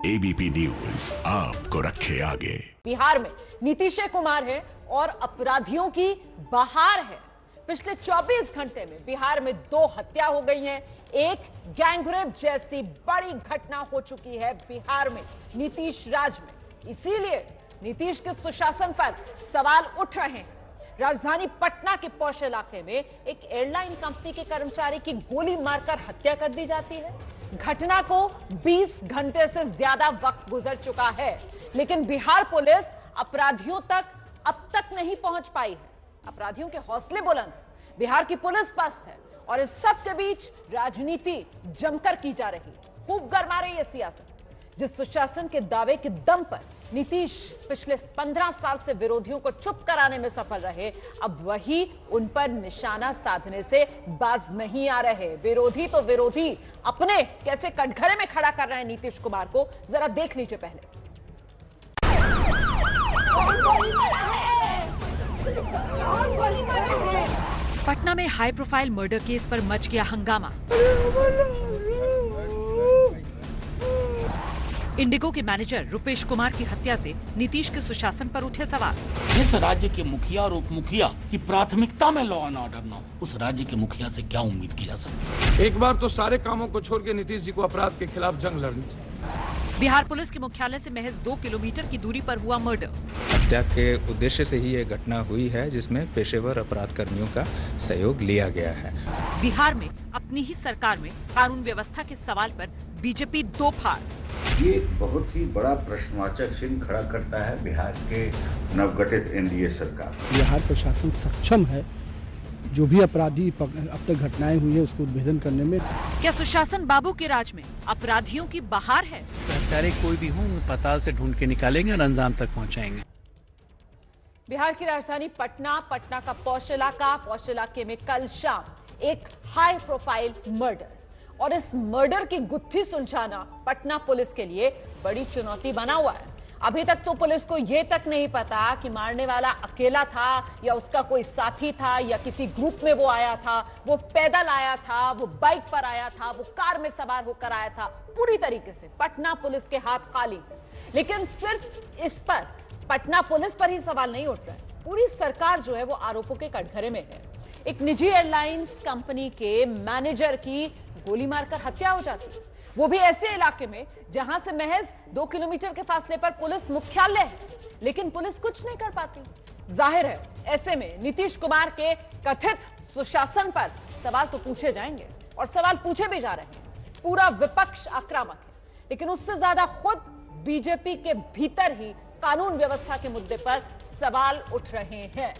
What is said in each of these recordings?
ABP news आपको रखे आगे। बिहार में नीतीश कुमार है और अपराधियों की बहार है। पिछले 24 घंटे में बिहार में 2 हत्या हो गई हैं, एक गैंगरेप जैसी बड़ी घटना हो चुकी है बिहार में नीतीश राज में। इसीलिए नीतीश के सुशासन पर सवाल उठ रहे हैं। राजधानी पटना के पौष इलाके में एक एयरलाइन कंपनी के कर्मचारी की गोली मारकर हत्या कर दी जाती है। घटना को 20 घंटे से ज्यादा वक्त गुजर चुका है, लेकिन बिहार पुलिस अपराधियों तक अब तक नहीं पहुंच पाई है। अपराधियों के हौसले बुलंद हैं, बिहार की पुलिस पस्त है और इस सब के बीच राजनीति जमकर की जा रही है। खूब गरमा रही है सियासत। जिस सुशासन के दावे के दम पर नीतीश पिछले 15 साल से विरोधियों को चुप कराने में सफल रहे, अब वही उन पर निशाना साधने से बाज नहीं आ रहे। विरोधी तो विरोधी अपने कैसे कटघरे में खड़ा कर रहे हैं नीतीश कुमार को, जरा देख लीजिए पहले। पटना में हाई प्रोफाइल मर्डर केस पर मच गया हंगामा। इंडिगो के मैनेजर रुपेश कुमार की हत्या से नीतीश के सुशासन पर उठे सवाल। जिस राज्य के मुखिया और उप मुखिया की प्राथमिकता में लॉ एंड ऑर्डर न हो, उस राज्य के मुखिया से क्या उम्मीद की जा सकती है? एक बार तो सारे कामों को छोड़ के नीतीश जी को अपराध के खिलाफ जंग लड़नी चाहिए। बिहार पुलिस के मुख्यालय से महज 2 किलोमीटर की दूरी पर हुआ मर्डर। हत्या के उद्देश्य से ही ये घटना हुई है, जिसमें पेशेवर अपराध कर्मियों का सहयोग लिया गया है। बिहार में अपनी ही सरकार में कानून व्यवस्था के सवाल पर बीजेपी दो फाड़। ये एक बहुत ही बड़ा प्रश्नवाचक चिन्ह खड़ा करता है बिहार के नवगठित एनडीए सरकार। बिहार प्रशासन सक्षम है जो भी अपराधी अब तक घटनाएं हुई है उसको उद्भेदन करने में। क्या सुशासन बाबू के राज में अपराधियों की बहार है? सरकारें कोई भी हो, पताल से ढूंढ के निकालेंगे और अंजाम तक पहुंचाएंगे। बिहार की राजधानी पटना का पौष इलाके में कल शाम एक हाई प्रोफाइल मर्डर, और इस मर्डर की गुत्थी सुलझाना पटना पुलिस के लिए बड़ी चुनौती बना हुआ है। अभी तक तो पुलिस को यह तक नहीं पता कि मारने वाला अकेला था या उसका कोई साथी था या किसी ग्रुप में वो आया था, वो पैदल आया था, वो बाइक पर आया था, वो कार में सवार होकर आया था। पूरी तरीके से पटना पुलिस के हाथ खाली। लेकिन सिर्फ इस पर पटना पुलिस पर ही सवाल नहीं उठ रहा है, पूरी सरकार जो है वो आरोपों के कटघरे में है। एक निजी एयरलाइंस कंपनी के मैनेजर की गोली मारकर हत्या हो जाती है, वो भी ऐसे इलाके में जहां से महज 2 किलोमीटर के फासले पर पुलिस मुख्यालय है, लेकिन पुलिस कुछ नहीं कर पाती। जाहिर है ऐसे में नीतीश कुमार के कथित सुशासन पर सवाल तो पूछे जाएंगे और सवाल पूछे भी जा रहे हैं। पूरा विपक्ष आक्रामक है, लेकिन उससे ज्यादा खुद बीजेपी के भीतर ही कानून व्यवस्था के मुद्दे पर सवाल उठ रहे हैं।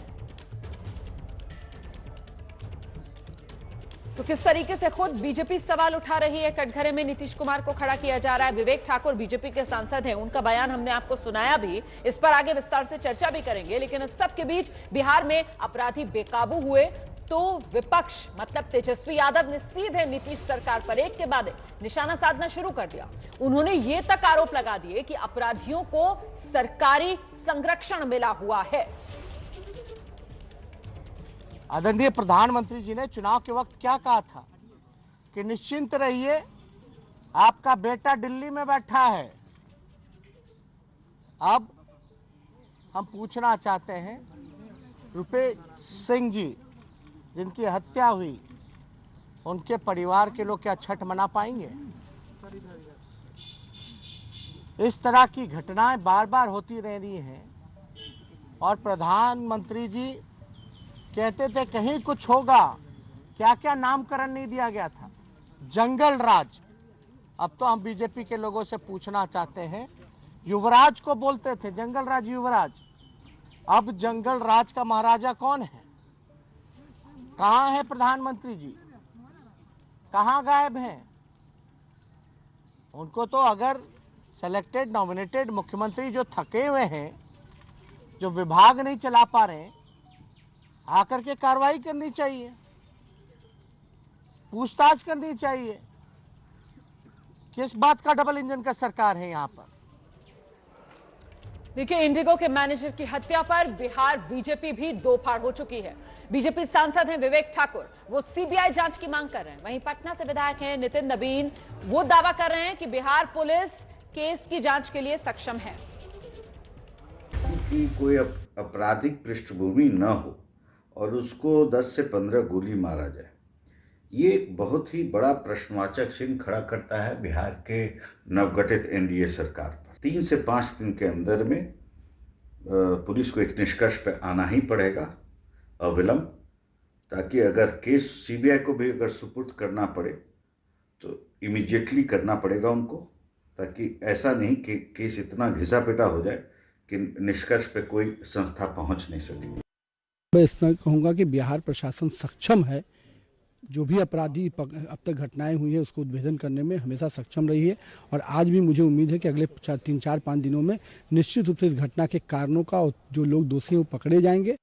तो किस तरीके से खुद बीजेपी सवाल उठा रही है, कटघरे में नीतीश कुमार को खड़ा किया जा रहा है। विवेक ठाकुर बीजेपी के सांसद हैं, उनका बयान हमने आपको सुनाया भी, इस पर आगे विस्तार से चर्चा भी करेंगे। लेकिन इस सब के बीच बिहार में अपराधी बेकाबू हुए तो विपक्ष मतलब तेजस्वी यादव ने सीधे नीतीश सरकार पर एक के बाद एक निशाना साधना शुरू कर दिया। उन्होंने ये तक आरोप लगा दिए कि अपराधियों को सरकारी संरक्षण मिला हुआ है। आदरणीय प्रधानमंत्री जी ने चुनाव के वक्त क्या कहा था कि निश्चिंत रहिए, आपका बेटा दिल्ली में बैठा है। अब हम पूछना चाहते हैं, रुपेश सिंह जी जिनकी हत्या हुई, उनके परिवार के लोग क्या छठ मना पाएंगे? इस तरह की घटनाएं बार बार होती रह रही हैं और प्रधानमंत्री जी कहते थे कहीं कुछ होगा, क्या क्या नामकरण नहीं दिया गया था, जंगल राज। अब तो हम बीजेपी के लोगों से पूछना चाहते हैं, युवराज को बोलते थे जंगल राज युवराज, अब जंगल राज का महाराजा कौन है? कहाँ है प्रधानमंत्री जी, कहाँ गायब हैं? उनको तो अगर सेलेक्टेड नॉमिनेटेड मुख्यमंत्री जो थके हुए हैं, जो विभाग नहीं चला पा रहे हैं, आकर के कार्रवाई करनी चाहिए, पूछताछ करनी चाहिए। किस बात का डबल इंजन का सरकार है यहाँ पर? देखिए, इंडिगो के मैनेजर की हत्या पर बिहार बीजेपी भी दो फाड़ हो चुकी है। बीजेपी सांसद हैं विवेक ठाकुर, वो सीबीआई जांच की मांग कर रहे हैं। वहीं पटना से विधायक हैं नितिन नबीन, वो दावा कर रहे हैं कि बिहार पुलिस केस की जांच के लिए सक्षम है। कि कोई आपराधिक पृष्ठभूमि न हो और उसको 10 से 15 गोली मारा जाए, ये एक बहुत ही बड़ा प्रश्नवाचक चिन्ह खड़ा करता है बिहार के नवगठित एनडीए सरकार पर। 3 से 5 दिन के अंदर में पुलिस को एक निष्कर्ष पर आना ही पड़ेगा अविलंब, ताकि अगर केस सीबीआई को भी अगर सुपुर्द करना पड़े तो इमीडिएटली करना पड़ेगा उनको, ताकि ऐसा नहीं कि केस इतना घिसा पिटा हो जाए कि निष्कर्ष पे कोई संस्था पहुंच नहीं सके। मैं इतना कहूँगा कि बिहार प्रशासन सक्षम है, जो भी अपराधी अब तक घटनाएं हुई है उसको उद्भेदन करने में हमेशा सक्षम रही है, और आज भी मुझे उम्मीद है कि अगले 3-4-5 दिनों में निश्चित रूप से इस घटना के कारणों का और जो लोग दोषी हैं वो पकड़े जाएंगे।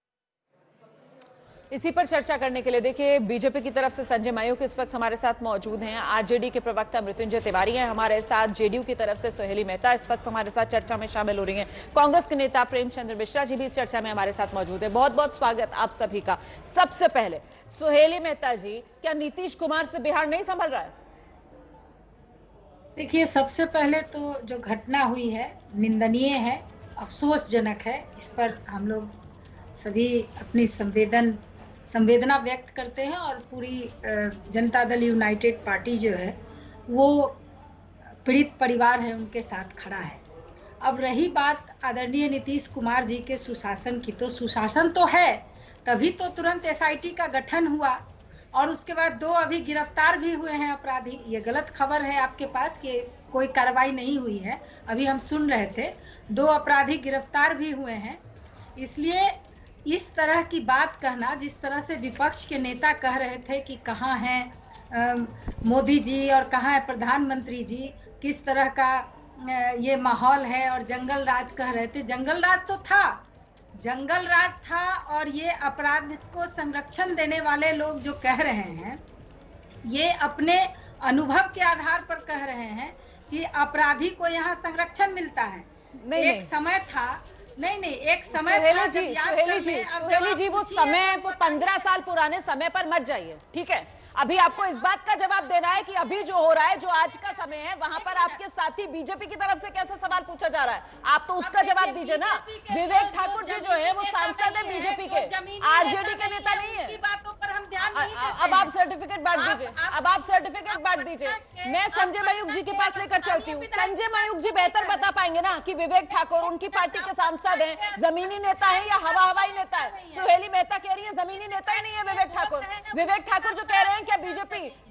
इसी पर चर्चा करने के लिए देखिए बीजेपी की तरफ से संजय मायूख इस वक्त हमारे साथ मौजूद हैं, आरजेडी के प्रवक्ता मृत्युंजय तिवारी हैं हमारे साथ, जेडीयू की तरफ से सोहेली मेहता इस वक्त हमारे साथ चर्चा में शामिल हो रही हैं, कांग्रेस के नेता प्रेमचंद्र मिश्रा जी भी इस चर्चा में हमारे साथ मौजूद है। बहुत बहुत स्वागत आप सभी का। सबसे पहले सोहेली मेहता जी, क्या नीतीश कुमार से बिहार नहीं संभल रहा है? देखिए, सबसे पहले तो जो घटना हुई है निंदनीय है, अफसोसजनक है। इस पर हम लोग सभी अपनी संवेदना व्यक्त करते हैं और पूरी जनता दल यूनाइटेड पार्टी जो है वो पीड़ित परिवार है उनके साथ खड़ा है। अब रही बात आदरणीय नीतीश कुमार जी के सुशासन की, तो सुशासन तो है, तभी तो तुरंत एसआईटी का गठन हुआ और उसके बाद 2 अभी गिरफ्तार भी हुए हैं अपराधी। ये गलत खबर है आपके पास कि कोई कार्रवाई नहीं हुई है, अभी हम सुन रहे थे 2 अपराधी गिरफ्तार भी हुए हैं। इसलिए इस तरह की बात कहना, जिस तरह से विपक्ष के नेता कह रहे थे कि कहाँ हैं मोदी जी और कहाँ है प्रधानमंत्री जी, किस तरह का ये माहौल है, और जंगल राज कह रहे थे। जंगल राज तो था, जंगल राज था, और ये अपराध को संरक्षण देने वाले लोग जो कह रहे हैं ये अपने अनुभव के आधार पर कह रहे हैं कि अपराधी को यहाँ संरक्षण मिलता है। एक समय था, नहीं एक समय सोहेली जी वो समय, वो 15 साल पुराने समय पर मत जाइए, ठीक है? अभी आपको इस बात का जवाब देना है कि अभी जो हो रहा है, जो आज का समय है, वहां पर आपके साथी बीजेपी की तरफ से कैसा सवाल पूछा जा रहा है, आप तो उसका जवाब दीजिए ना। विवेक ठाकुर जी जो है वो सांसद है बीजेपी के, आरजेडी के नेता नहीं है। अब आप सर्टिफिकेट बांट दीजिए, अब आप सर्टिफिकेट बांट दीजिए। मैं संजय मायूख जी के पास लेकर चलती हूँ। संजय मायूख जी बेहतर बता पाएंगे ना कि विवेक ठाकुर उनकी पार्टी के सांसद हैं, जमीनी नेता है या हवाई नेता है? सोहेली मेहता कह रही है जमीनी नेता ही नहीं है विवेक ठाकुर। विवेक ठाकुर जो कह रहे हैं क्या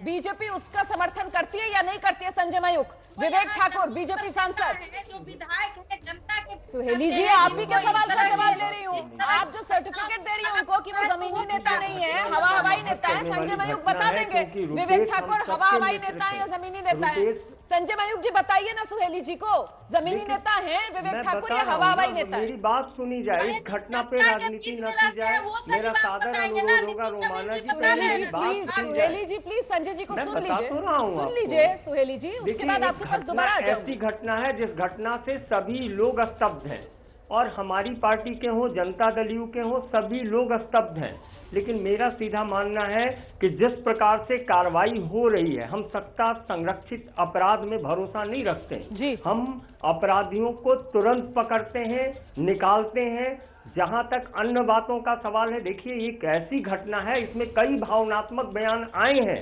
बीजेपी उसका समर्थन करती है या नहीं करती है? संजय मायूख, विवेक ठाकुर बीजेपी सांसद, जो विधायक है जनता के। सुहेली जी आप भी क्या सवाल का जवाब दे रही हूँ? आप जो सर्टिफिकेट दे रही हैं उनको कि वो जमीनी नेता नहीं है, हवाई नेता है, संजय मायूख बता देंगे विवेक ठाकुर हवाई नेता है या जमीनी नेता है? संजय मायूख जी बताइए ना सुहेली जी को, जमीनी नेता है विवेक ठाकुर या हवाई नेता है? मेरी बात सुनी जाए, इस घटना पे राजनीति न की जाए, मेरा सादर अनुरोध होगा। रोमाना जी सुहेली जी प्लीज संजय जी को सुन लीजिए सुहेली जी, उसके बाद आपके पास दोबारा आ जाऊंगी। ऐसी घटना है जिस घटना से सभी लोग स्तब्ध हैं, और हमारी पार्टी के हो, जनता दल यू के हो, सभी लोग स्तब्ध हैं। लेकिन मेरा सीधा मानना है कि जिस प्रकार से कार्रवाई हो रही है, हम सत्ता संरक्षित अपराध में भरोसा नहीं रखते जी। हम अपराधियों को तुरंत पकड़ते हैं, निकालते हैं। जहां तक अन्य बातों का सवाल है, देखिए ये एक ऐसी घटना है, इसमें कई भावनात्मक बयान आए हैं,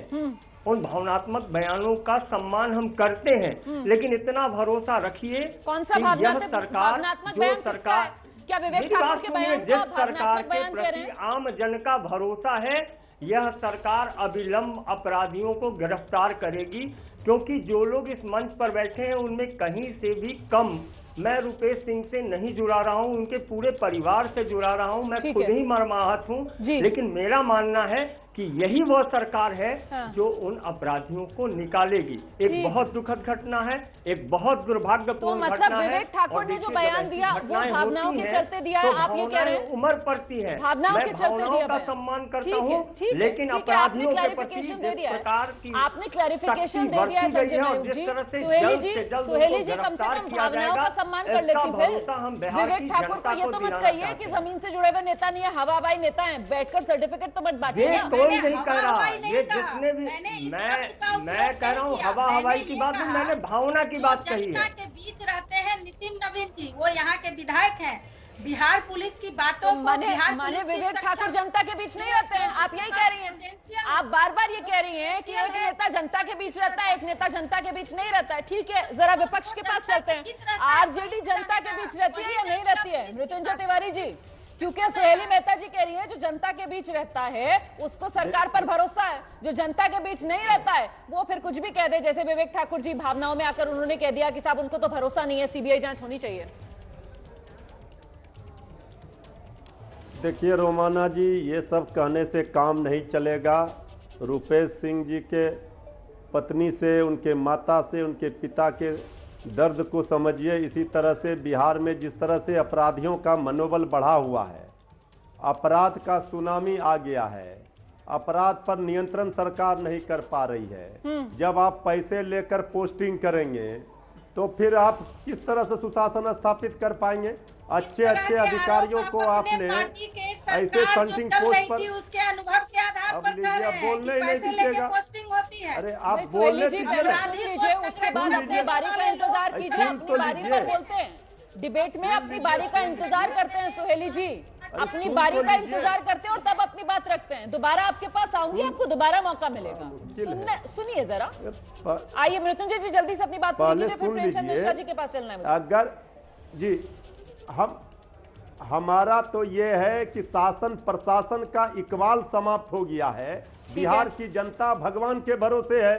उन भावनात्मक बयानों का सम्मान हम करते हैं, लेकिन इतना भरोसा रखिए, कौन सा भावनात्मक बयान किसका है? क्या विवेक ठाकुर के बयान जिस सरकार के प्रति आम जन का भरोसा है, यह सरकार अविलंब अपराधियों को गिरफ्तार करेगी। क्योंकि जो लोग इस मंच पर बैठे हैं उनमें कहीं से भी कम मैं रुपेश सिंह से नहीं जुड़ा रहा हूं, उनके पूरे परिवार से जुड़ा रहा हूं, मैं खुद ही मर्माहत हूं। लेकिन मेरा मानना है कि यही वह सरकार है जो उन अपराधियों को निकालेगी। एक बहुत दुखद घटना है, एक बहुत दुर्भाग्यपूर्ण घटना है। तो मतलब विवेक ठाकुर ने जो बयान दिया वो भावनाओं के चलते दिया है, आप ये कह रहे हैं? उम्र पड़ती है, भावनाओं के चलते दिया का सम्मान करता हूँ, लेकिन अपराधियों के प्रति जिस प्रकार की आपने क्लैरिफिकेशन दे दिया है संजय मायूख जी। सुहेली जी कम से कम भावनाओं का सम्मान कर लेती फिर। विवेक ठाकुर को ये तो मत कहिए कि जमीन से जुड़े हुए नेता नहीं है, हवाई नेता है। बैठकर सर्टिफिकेट तो मत बांटिए ना। कोई नहीं कह रहा, ये जितने भी मैं कह रहा हूँ हवा हवाई की बात नहीं, मैंने भावना की बात कही है। जनता के बीच रहते हैं नितिन नवीन जी, वो यहाँ के विधायक हैं। बिहार पुलिस की बातों को माने विवेक ठाकुर जनता के बीच नहीं रहते हैं, आप यही कह रही हैं। आप बार बार ये कह रही हैं कि एक नेता जनता के बीच रहता है, एक नेता जनता के बीच नहीं रहता है। ठीक है, जरा विपक्ष के पास चलते हैं। आरजेडी जनता के बीच रहती है या नहीं रहती है मृत्युंजय तिवारी जी? क्योंकि सहेली मेहता जी कह रही है जो जनता के बीच रहता है उसको सरकार पर भरोसा है, जो जनता के बीच नहीं रहता है वो फिर कुछ भी कह दे। जैसे विवेक ठाकुर जी भावनाओं में आकर उन्होंने कह दिया कि साहब उनको तो भरोसा नहीं है, सीबीआई जांच होनी चाहिए। देखिए रोमाना जी, ये सब कहने से काम नहीं चलेगा। रुपेश सिंह जी के पत्नी से, उनके माता से, उनके पिता के दर्द को समझिए। इसी तरह से बिहार में जिस तरह से अपराधियों का मनोबल बढ़ा हुआ है, अपराध का सुनामी आ गया है, अपराध पर नियंत्रण सरकार नहीं कर पा रही है। जब आप पैसे लेकर पोस्टिंग करेंगे तो फिर आप किस तरह से सुशासन स्थापित कर पाएंगे? अच्छे अधिकारियों को आपने ऐसे संटिंग पोस्ट पर, उसके अनुभव के आधार पर कह रहे हैं कि पैसे लेके पोस्टिंग होती है। अरे आप बोलने दीजिए, उसके बाद अपनी बारी का इंतजार कीजिए। अपनी बारी पर बोलते हैं, डिबेट में अपनी बारी का इंतजार करते हैं सोहेली जी, अपनी बारी का इंतजार करते हैं और तब अपनी बात रखते हैं। दोबारा आपके पास आऊंगी, आपको दोबारा मौका मिलेगा। सुनिए जरा, आइए मृत्युंजय जी जल्दी से अपनी बात पूरी कीजिए, फिर प्रेमचंद मिश्रा जी के पास चलना है। अगर जी हमारा तो ये है कि शासन प्रशासन का इकबाल समाप्त हो गया है। बिहार की जनता भगवान के भरोसे है।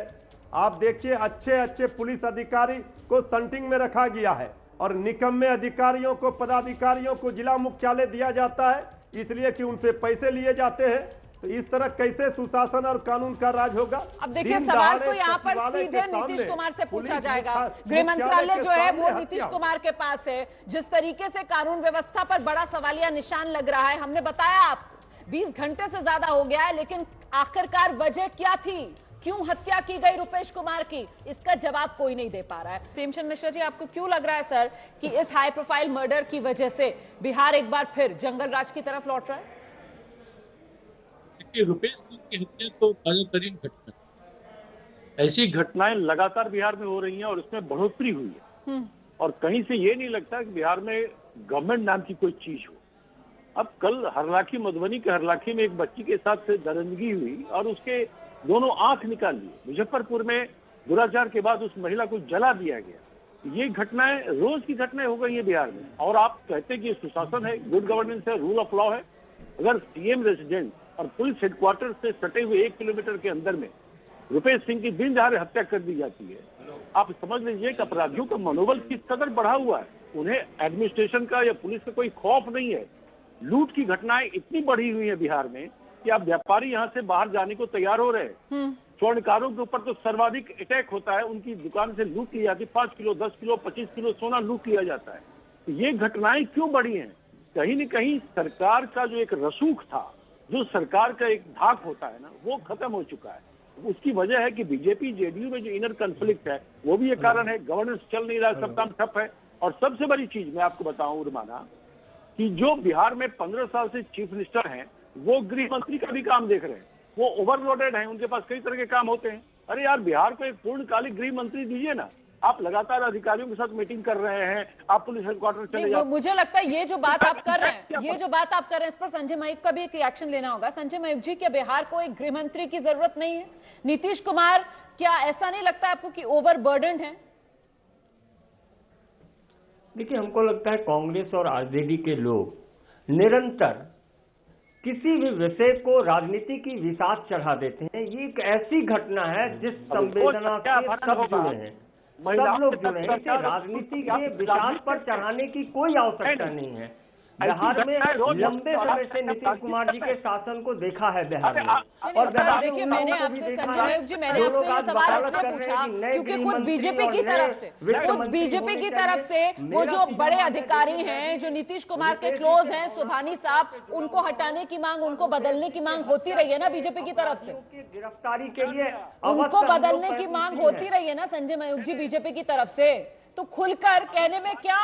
आप देखिए, अच्छे पुलिस अधिकारी को संटिंग में रखा गया है और निकम्मे अधिकारियों को, पदाधिकारियों को जिला मुख्यालय दिया जाता है, इसलिए कि उनसे पैसे लिए जाते हैं। तो इस तरह कैसे सुशासन और कानून का राज होगा? अब देखिए, सवाल तो यहाँ पर सीधे नीतीश कुमार से पूछा जाएगा। गृह मंत्रालय जो है वो नीतीश कुमार के पास है। जिस तरीके से कानून व्यवस्था पर बड़ा सवालिया निशान लग रहा है, हमने बताया आपको 20 घंटे से ज्यादा हो गया है, लेकिन आखिरकार वजह क्या थी, क्यों हत्या की गई रुपेश कुमार की, इसका जवाब कोई नहीं दे पा रहा है। प्रेमचंद मिश्रा जी, आपको क्यों लग रहा है सर कि इस हाई प्रोफाइल मर्डर की वजह से बिहार एक बार फिर जंगल राज की तरफ लौट रहा है? रुपेश सिंह की हत्या तो ताजातरीन घटना, ऐसी घटनाएं लगातार बिहार में हो रही हैं और इसमें बढ़ोतरी हुई है। और कहीं से ये नहीं लगता कि बिहार में गवर्नमेंट नाम की कोई चीज हो। अब कल हरलाखी, मधुबनी के हरलाखी में एक बच्ची के साथ दरिंदगी हुई और उसके दोनों आंख निकाल ली। मुजफ्फरपुर में दुराचार के बाद उस महिला को जला दिया गया। ये घटनाएं रोज की घटनाएं हो गई है बिहार में। और आप कहते हैं कि सुशासन है, गुड गवर्नेंस है, रूल ऑफ लॉ है। अगर सीएम रेजिडेंट और पुलिस हेडक्वार्टर से सटे हुए 1 किलोमीटर के अंदर में रुपेश सिंह की दिन दहाड़े हत्या कर दी जाती है, आप समझ लीजिए कि अपराधियों का मनोबल किस कदर बढ़ा हुआ है। उन्हें एडमिनिस्ट्रेशन का या पुलिस का कोई खौफ नहीं है। लूट की घटनाएं इतनी बढ़ी हुई है बिहार में कि आप व्यापारी यहाँ से बाहर जाने को तैयार हो रहे हैं। स्वर्णकारों के ऊपर तो सर्वाधिक अटैक होता है, उनकी दुकान से लूट ली जाती है। 5 किलो, 10 किलो, 25 किलो सोना लूट लिया जाता है। तो ये घटनाएं क्यों बढ़ी हैं? कहीं न कहीं सरकार का जो एक रसूख था, जो सरकार का एक धाक होता है ना, वो खत्म हो चुका है। उसकी वजह है कि बीजेपी जेडीयू में जो इनर कॉन्फ्लिक्ट है वो भी एक कारण है। गवर्नेंस चल नहीं रहा, सब काम ठप है। और सबसे बड़ी चीज मैं आपको बताऊं उर्माना, कि जो बिहार में 15 साल से चीफ मिनिस्टर हैं वो गृह मंत्री का भी काम देख रहे हैं। वो ओवरलोडेड हैं, उनके पास कई तरह के काम होते हैं। अरे यार, बिहार को एक पूर्णकालिक गृह मंत्री दीजिए ना। आप लगातार अधिकारियों के साथ मीटिंग कर रहे हैं, आप पुलिस हेडक्वार्टर चले जाओ। मुझे लगता है ये जो बात आप कर रहे हैं, इस पर संजय मयूख का भी एक रिएक्शन लेना होगा। संजय मयूख जी, क्या बिहार को एक गृह मंत्री की जरूरत नहीं है? नीतीश कुमार, क्या ऐसा नहीं लगता आपको कि ओवरबर्डन्ड है? देखिए, हमको लगता है कांग्रेस और आरजेडी के लोग निरंतर किसी भी विषय को राजनीति की विसात चढ़ा देते हैं। ये एक ऐसी घटना है जिस संवेदना से सब जुड़े हैं, सब लोग जुड़े हैं। इसे राजनीति के विशाल पर चढ़ाने की कोई आवश्यकता नहीं है। बिहार में लंबे समय से नीतीश कुमार जी के शासन को देखा है बिहार में। और देखिए, मैंने आपसे संजय मयूख जी, मैंने आपसे ये सवाल इसलिए पूछा क्योंकि खुद बीजेपी की तरफ से वो जो बड़े अधिकारी हैं, जो नीतीश कुमार के क्लोज हैं, सुभानी साहब, उनको हटाने की मांग, उनको बदलने की मांग होती रही है ना बीजेपी की तरफ से। गिरफ्तारी के लिए उनको बदलने की मांग होती रही है ना संजय मयूख जी बीजेपी की तरफ से। तो खुलकर कहने में क्या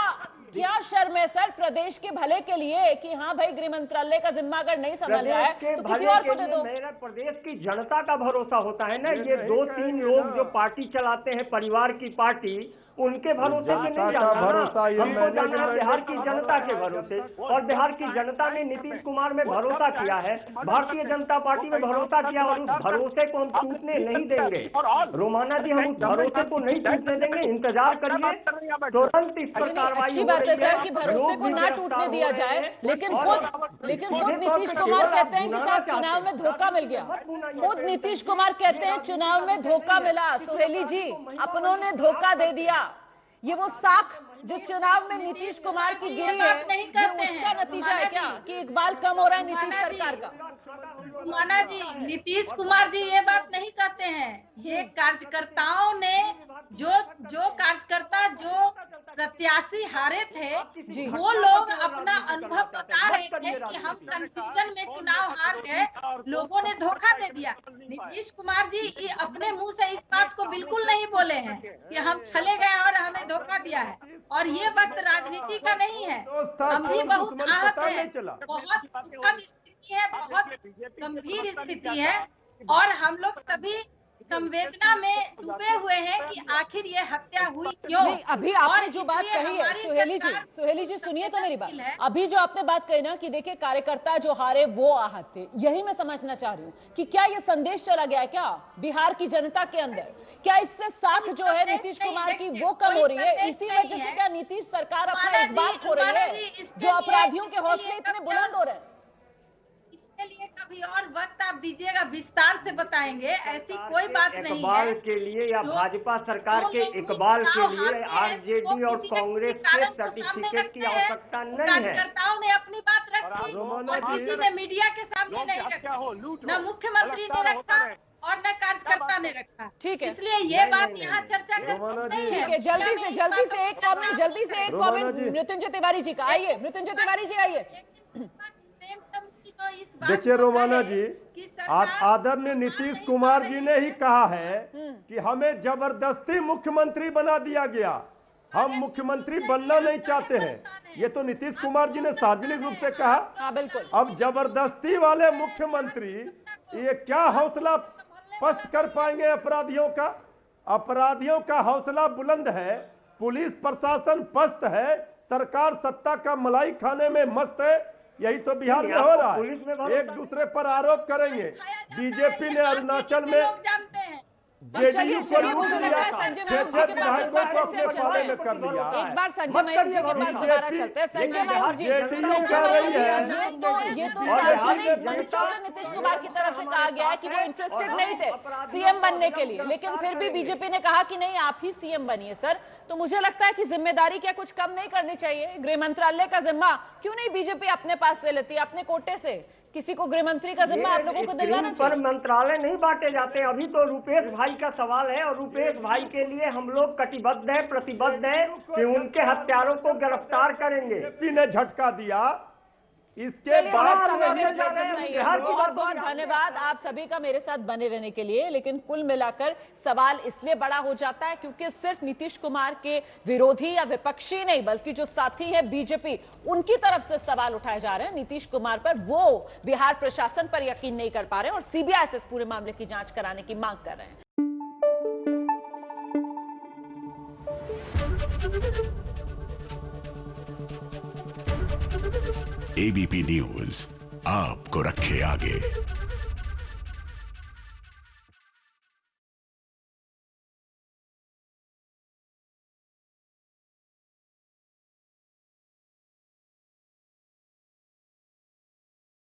क्या शर्म है सर प्रदेश के भले के लिए कि हाँ भाई गृह मंत्रालय का जिम्मा अगर नहीं संभाल रहा है तो किसी और को दे दो। मेरा प्रदेश की जनता का भरोसा होता है ना, ये 2-3 लोग जो पार्टी चलाते हैं, परिवार की पार्टी, उनके भरोसे से नहीं जाना ना, हमको जाना है बिहार की जनता के भरोसे। और बिहार की जनता ने नीतीश कुमार में भरोसा किया है, भारतीय जनता पार्टी में भरोसा किया, और उस भरोसे को हम टूटने नहीं देंगे। रोमाना जी, हम उस भरोसे को नहीं टूटने देंगे, इंतजार करिए, तुरंत इस पर कार्रवाई। अच्छी बात है सर कि भरोसे को ना टूटने दिया जाए, लेकिन खुद नीतीश कुमार कहते हैं कि साहब चुनाव में धोखा मिल गया। खुद नीतीश कुमार कहते हैं चुनाव में धोखा मिला। सुहेली जी, अपनों ने धोखा दे दिया। ये वो साख जो चुनाव में नीतीश कुमार की गिरी है, ये उसका नतीजा है क्या कि इकबाल कम हो रहा है नीतीश सरकार का? माना जी, नीतीश कुमार जी ये बात नहीं कहते हैं। ये कार्यकर्ताओं ने जो कार्यकर्ता, जो प्रत्याशी हारे थे, वो लोग अपना अनुभव बता रहे थे कि हम कंफ्यूजन में चुनाव हार गए, लोगों ने धोखा दे दिया। नीतीश कुमार जी अपने मुंह से इस बात को बिल्कुल नहीं बोले हैं कि हम चले गए और हमें धोखा दिया है। और ये वक्त राजनीति का नहीं है। हम भी बहुत आहत है, बहुत दुखद स्थिति है, बहुत गंभीर स्थिति है, और हम लोग सभी संवेदना में डूबे हुए हैं कि आखिर ये हत्या हुई क्यों। नहीं, अभी आपने जो बात कही है सुहेली जी सुनिए तो मेरी बात। अभी जो आपने बात कही ना कि देखिए कार्यकर्ता जो हारे वो आहत थे, यही मैं समझना चाह रही हूँ कि क्या ये संदेश चला गया है क्या बिहार की जनता के अंदर? क्या इससे साख जो है नीतीश कुमार की वो कम हो रही है? इसी वजह से क्या नीतीश सरकार अपना इकबाल खो रही है, जो अपराधियों के हौसले इतने बुलंद हो रहे हैं? के लिए कभी और वक्त आप दीजिएगा, विस्तार से बताएंगे। ऐसी कोई बात नहीं है। इकबाल के लिए या भाजपा सरकार के इकबाल के लिए आरजेडी और कांग्रेस के सर्टिफिकेट की आवश्यकता नहीं है। कार्यकर्ताओं ने अपनी बात रखी और किसी ने मीडिया के सामने नहीं रखा, न मुख्यमंत्री ने रखा और न कार्यकर्ता ने रखा। ठीक है, इसलिए ये बात यहाँ चर्चा करनी नहीं है। जल्दी से एक कमेंट मृत्युंजय तिवारी जी का। आइए मृत्युंजय तिवारी जी, आइए। देखिए रोमाना जी, आदरणीय नीतीश कुमार जी ने ही कहा है कि हमें जबरदस्ती मुख्यमंत्री बना दिया गया, हम मुख्यमंत्री बनना नहीं चाहते हैं। ये तो नीतीश कुमार जी ने सार्वजनिक रूप से कहा। बिल्कुल। अब जबरदस्ती वाले मुख्यमंत्री ये क्या हौसला पस्त कर पाएंगे अपराधियों का? अपराधियों का हौसला बुलंद है, पुलिस प्रशासन पस्त है, सरकार सत्ता का मलाई खाने में मस्त है। यही तो बिहार में हो रहा है, एक दूसरे पर आरोप करेंगे। बीजेपी ने अरुणाचल में जेडीयू को लूट लिया, 6 विधायकों को अपने पाले में कर लिया। एक बार संजय मयूख जी के पास दोबारा चलते हैं। संजय मयूख जी, ये तो सार्वजनिक मंचों से नीतीश कुमार की तरफ से कहा गया है कि वो इंटरेस्टेड नहीं थे सीएम बनने के लिए, लेकिन फिर भी बीजेपी ने कहा कि नहीं आप ही सीएम बनिए। सर, तो मुझे लगता है कि जिम्मेदारी क्या कुछ कम नहीं करनी चाहिए? गृह मंत्रालय का जिम्मा क्यों नहीं बीजेपी अपने पास ले लेती, अपने कोटे से? किसी को गृह मंत्री का जिम्मा आप लोगों को दिलवाना चाहिए। पर मंत्रालय नहीं बांटे जाते। अभी तो रुपेश भाई का सवाल है, और रुपेश भाई के लिए हम लोग कटिबद्ध है, प्रतिबद्ध है कि उनके हत्यारों को गिरफ्तार करेंगे। ने झटका दिया, इसके बहुत बहुत धन्यवाद आप सभी का मेरे साथ बने रहने के लिए। लेकिन कुल मिलाकर सवाल इसलिए बड़ा हो जाता है क्योंकि सिर्फ नीतीश कुमार के विरोधी या विपक्षी नहीं, बल्कि जो साथी है बीजेपी, उनकी तरफ से सवाल उठाए जा रहे हैं नीतीश कुमार पर। वो बिहार प्रशासन पर यकीन नहीं कर पा रहे और सीबीआई से इस पूरे मामले की जांच कराने की मांग कर रहे हैं। एबीपी न्यूज आपको रखे आगे।